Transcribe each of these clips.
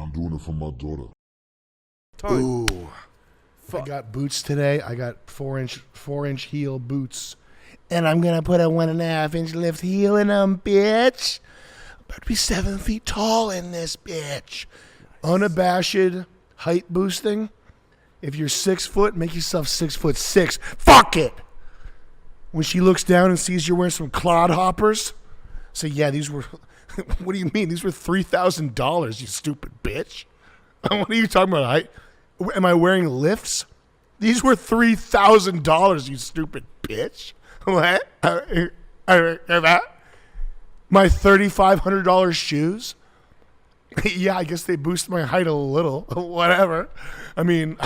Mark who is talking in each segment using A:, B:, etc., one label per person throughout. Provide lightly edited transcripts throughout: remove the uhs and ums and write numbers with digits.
A: I'm doing it for my daughter.
B: Ooh.
C: I got boots today. I got 4-inch heel boots. And I'm going to put a 1.5-inch lift heel in them, bitch. I'm about to be 7 feet tall in this bitch. Nice. Unabashed height boosting. If you're 6 foot, make yourself 6'6". Fuck it. When she looks down and sees you're wearing some clodhoppers, say, yeah, these were, what do you mean? These were $3,000, you stupid bitch. What are you talking about? Am I wearing lifts? These were $3,000, you stupid bitch. What? My $3,500 shoes? Yeah, I guess they boost my height a little. Whatever. I mean,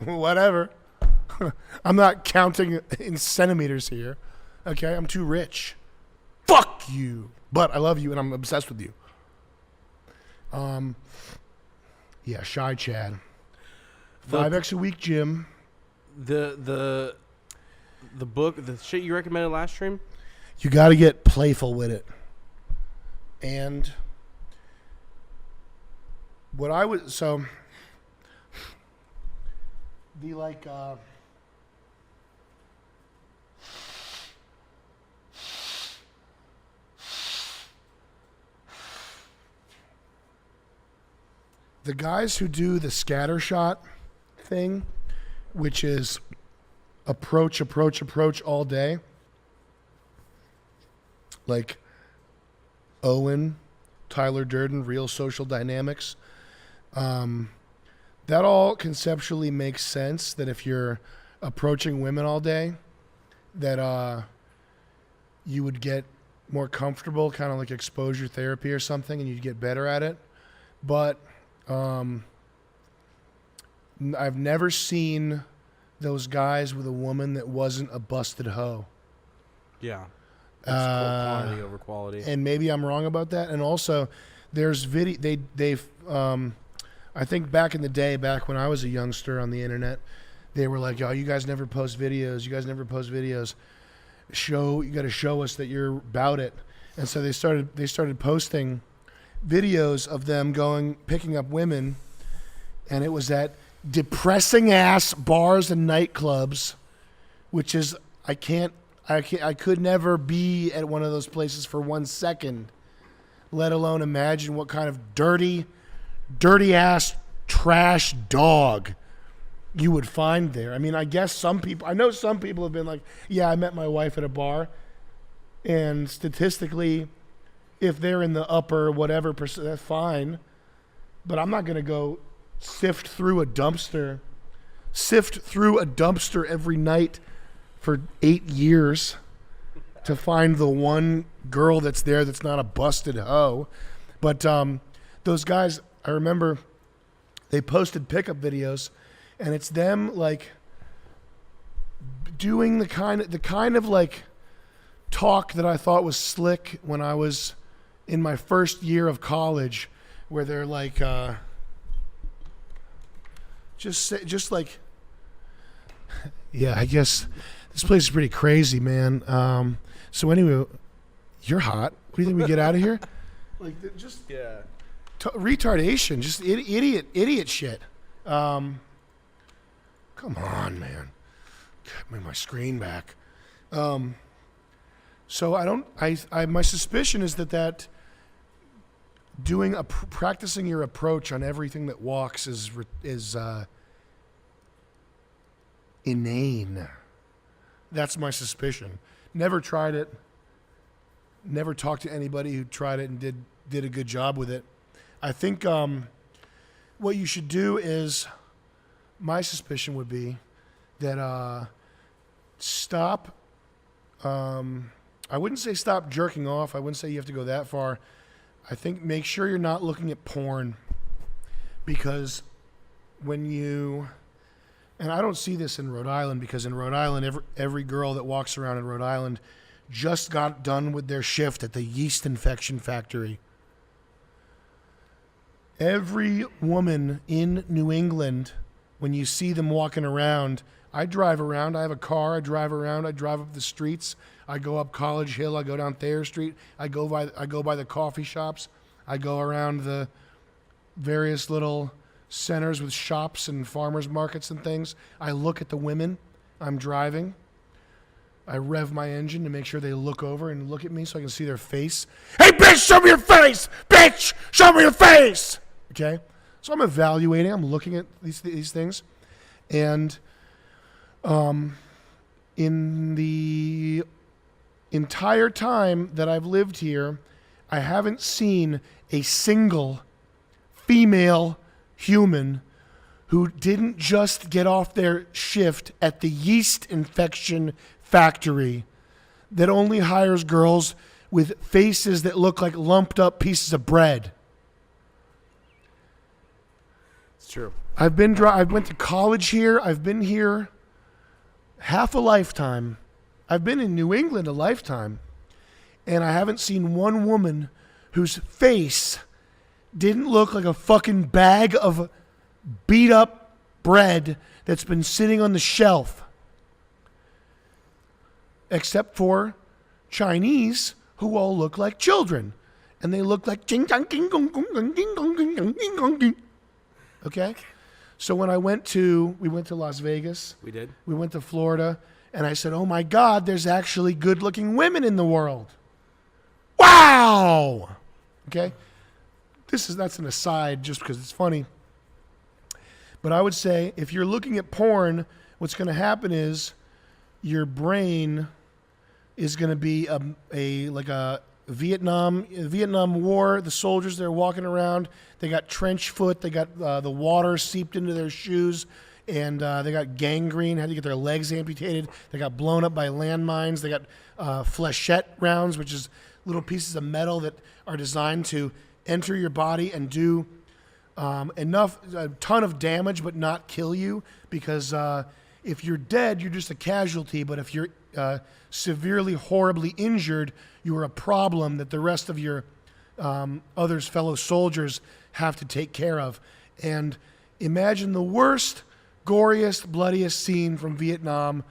C: whatever. I'm not counting in centimeters here. Okay, I'm too rich. Fuck you. But I love you and I'm obsessed with you. Yeah, Shy Chad. 5x a week gym.
B: The book, the shit you recommended last stream?
C: You got to get playful with it. And what I would, so the like, the guys who do the scatter shot thing, which is approach all day, like Owen, Tyler Durden, Real Social Dynamics, that all conceptually makes sense, that if you're approaching women all day, that you would get more comfortable, kind of like exposure therapy or something, and you'd get better at it. But I've never seen those guys with a woman that wasn't a busted hoe.
B: Yeah. Quantity over quality.
C: And maybe I'm wrong about that. And also, there's they've I think back in the day, back when I was a youngster on the internet, they were like, "Oh, you guys never post videos. You guys never post videos. You got to show us that you're about it." And so they started posting videos of them picking up women, and it was at depressing ass bars and nightclubs, which is I could never be at one of those places for 1 second, let alone imagine what kind of dirty ass trash dog you would find there. I mean, I guess I know some people have been like, yeah, I met my wife at a bar, and statistically, if they're in the upper whatever percent, that's fine, but I'm not going to go sift through a dumpster every night for 8 years to find the one girl that's there that's not a busted hoe. But those guys, I remember they posted pickup videos, and it's them like doing the kind of like talk that I thought was slick when I was in my first year of college, where they're like just like, yeah, I guess this place is pretty crazy, man. So anyway, you're hot. What do you think we get out of here? Like, just retardation, just idiot shit. Come on, man. Get me my screen back. So my suspicion is that practicing your approach on everything that walks is inane. That's my suspicion. Never tried it. Never talked to anybody who tried it and did a good job with it. I think what you should do is, my suspicion would be that stop. I wouldn't say stop jerking off. I wouldn't say you have to go that far. I think make sure you're not looking at porn, because and I don't see this in Rhode Island, because in Rhode Island, every girl that walks around in Rhode Island just got done with their shift at the yeast infection factory. Every woman in New England, when you see them walking around, I drive around, I have a car, I drive around, I drive up the streets, I go up College Hill, I go down Thayer Street, I go by the coffee shops, I go around various little centers with shops and farmers markets and things. I look at the women. I'm driving. I rev my engine to make sure they look over and look at me so I can see their face. Hey, bitch, show me your face! Bitch, show me your face! Okay? So I'm evaluating. I'm looking at these things. And in the entire time that I've lived here, I haven't seen a single female human who didn't just get off their shift at the yeast infection factory that only hires girls with faces that look like lumped up pieces of bread.
B: It's true.
C: I went to college here. I've been here half a lifetime. I've been in New England a lifetime. And I haven't seen one woman whose face didn't look like a fucking bag of beat up bread that's been sitting on the shelf. Except for Chinese, who all look like children. And they look like jing jang ding gong gong gong ding gong ding gong ding gong ding. Okay? So when we went to Las Vegas.
B: We did. We
C: went to Florida. And I said, oh my God, there's actually good looking women in the world. Wow! Okay? That's an aside just because it's funny. But I would say if you're looking at porn, what's going to happen is your brain is going to be like a Vietnam War. The soldiers, they're walking around. They got trench foot. They got the water seeped into their shoes. And they got gangrene, had to get their legs amputated. They got blown up by landmines. They got flechette rounds, which is little pieces of metal that are designed to enter your body and do a ton of damage but not kill you. Because if you're dead, you're just a casualty. But if you're severely, horribly injured, you are a problem that the rest of your fellow soldiers have to take care of. And imagine the worst, goriest, bloodiest scene from Vietnam,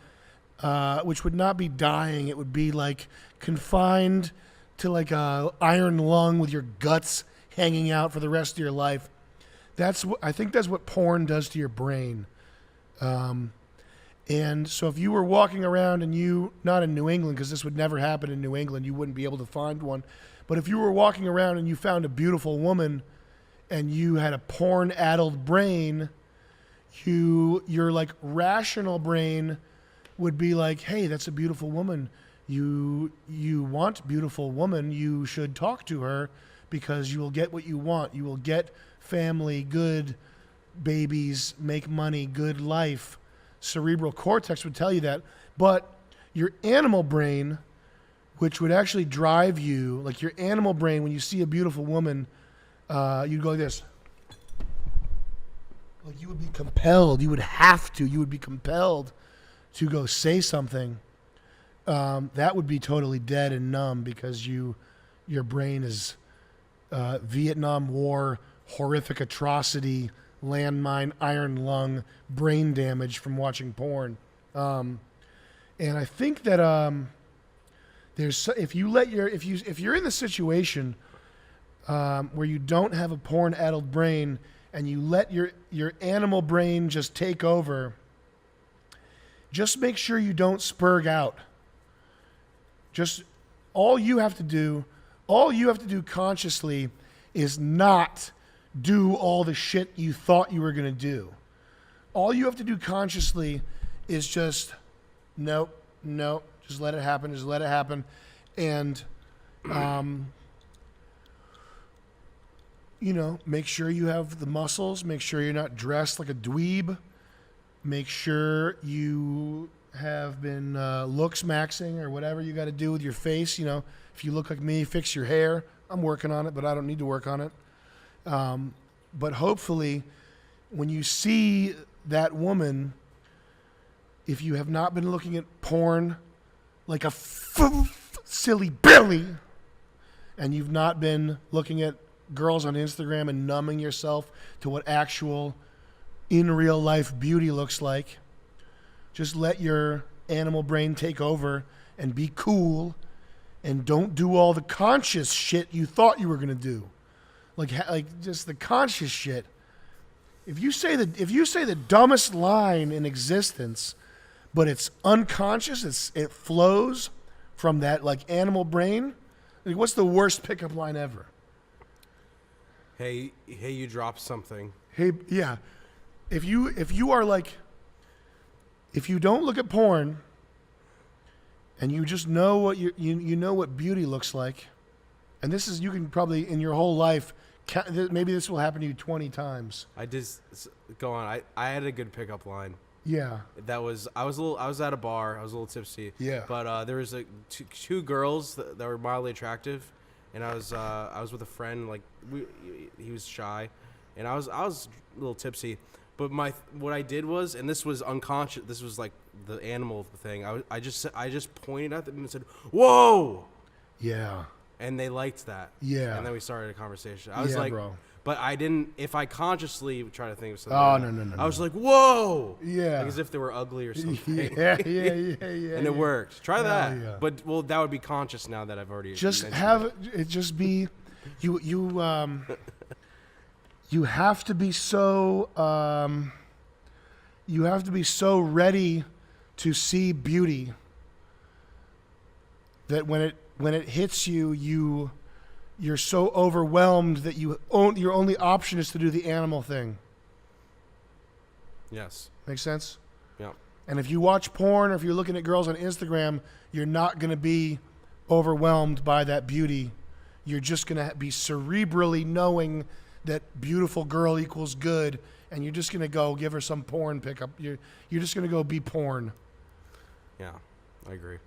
C: which would not be dying. It would be like confined to like a iron lung with your guts hanging out for the rest of your life. I think that's what porn does to your brain. And so if you were walking around and not in New England, because this would never happen in New England, you wouldn't be able to find one. But if you were walking around and you found a beautiful woman and you had a porn-addled brain, your like rational brain would be like, hey, that's a beautiful woman. You want beautiful woman. You should talk to her because you will get what you want. You will get family, good babies, make money, good life. Cerebral cortex would tell you that. But your animal brain, which would actually drive you, like your animal brain, when you see a beautiful woman, you'd go like this. Like you would be compelled. You would have to. You would be compelled to go say something. That would be totally dead and numb because your brain is Vietnam War, horrific atrocity, landmine, iron lung, brain damage from watching porn. And I think that if you're in the situation where you don't have a porn-addled brain and you let your animal brain just take over, just make sure you don't spurg out. Just all you have to do consciously is not do all the shit you thought you were going to do. All you have to do consciously is just nope, just let it happen, and make sure you have the muscles, make sure you're not dressed like a dweeb, make sure you have been looks maxing or whatever you got to do with your face. If you look like me, fix your hair. I'm working on it, but I don't need to work on it. But hopefully when you see that woman, if you have not been looking at porn like a silly Billy, and you've not been looking at girls on Instagram and numbing yourself to what actual in real life beauty looks like, just let your animal brain take over and be cool and don't do all the conscious shit you thought you were going to do. like just the conscious shit. If you say the dumbest line in existence, but it's unconscious, it flows from that like animal brain. Like, what's the worst pickup line ever?
B: Hey, you dropped something.
C: Hey, yeah. If you are like, if you don't look at porn, and you just know what you know what beauty looks like, and this is, you can probably in your whole life, maybe this will happen to you 20 times.
B: Go on. I had a good pickup line.
C: Yeah.
B: I was at a bar. I was a little tipsy.
C: Yeah.
B: But there was two girls that were mildly attractive, and I was with a friend. Like he was shy, and I was a little tipsy. But what I did was, and this was unconscious. This was like the animal thing. I just pointed at them and said, "Whoa!"
C: Yeah.
B: And they liked that.
C: Yeah.
B: And then we started a conversation. I was
C: yeah,
B: like,
C: bro.
B: but I didn't. If I consciously try to think of something,
C: oh no.
B: I was like, "Whoa!"
C: Yeah.
B: Like as if they were ugly or something.
C: yeah.
B: And it worked. Try that.
C: Yeah.
B: But that would be conscious now that I've already
C: Just
B: mentioned
C: have it just be, you have to be so ready to see beauty that when it hits you, you're so overwhelmed that your only option is to do the animal thing.
B: Yes.
C: Make sense?
B: Yeah.
C: And if you watch porn or if you're looking at girls on Instagram, you're not going to be overwhelmed by that beauty. You're just going to be cerebrally knowing that beautiful girl equals good, and you're just going to go give her some porn pickup. You're just going to go be porn.
B: Yeah, I agree.